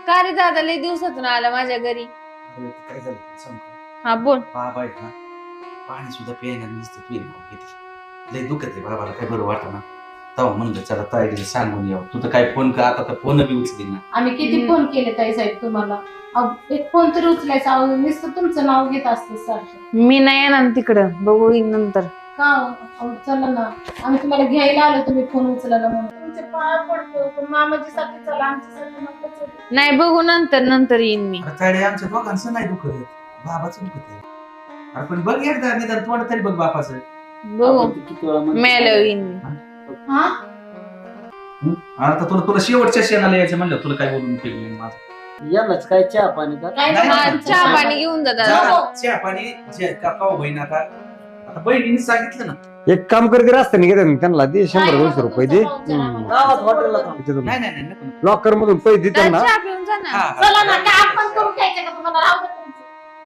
का रे दादा लय दिवसातून आला माझ्या घरी. अरे ते काय झालं तुला सांगू का? हा बोल. बाबा आहेत ना, पाणी सुद्धा प्यायला नुसतं पिणे किती लय दुखत आहे बाबाला, काय बरं वाटत ना. तेव्हा म्हणलं चला ताईला सांगून यावं. तू तर काय फोन का आता तर फोन बी उचली ना. आम्ही किती फोन केले ताई साहेब तुम्हाला, अहो, एक फोन तरी उचलायचा. अहो, नुसतं तुमचं नाव घेत असते सारखं. मी नाही येणार तिकडं, बघू नंतर. का अहो, चला ना, आम्ही तुम्हाला घ्यायला आलो, तुम्ही फोन उचलायला म्हणून. तुमचे पाय पडतो, पण मामाजीसाठी चला, आमच्यासाठी नका चला. नाही बघू नंतर येईन मी. अरे ताडे आमच्या दोघांचं नाही दुखत, बाबाचं दुखत आहे. अरे पण बघ एकदा निदान तोंड तरी बघ बापाचं. बघू मेल्यावर येईन मी. हा आता तुला शेवटच्या क्षणाला यायचं म्हणलं, तुला काय बोलून उपयोग नाही माझं. यालाच काय चहा पाणी का? काय नाही, हा नाही, चहा पाणी घेऊन जा दादा. जा, चहा पाणी का बहीण आता आता बहिणीने सांगितलं ना. एक काम करते रस्त्याने घेतात ना त्यांना दे 100-200 रुपये दे. गावात हॉटेलला थांब. नाही नको. लॉकर मधून पैसे दे त्यांना. चहा पिऊन जा ना. हा, चला ना, काय आपण करून घ्यायचं का तुम्हाला? राहू दे तुमचं.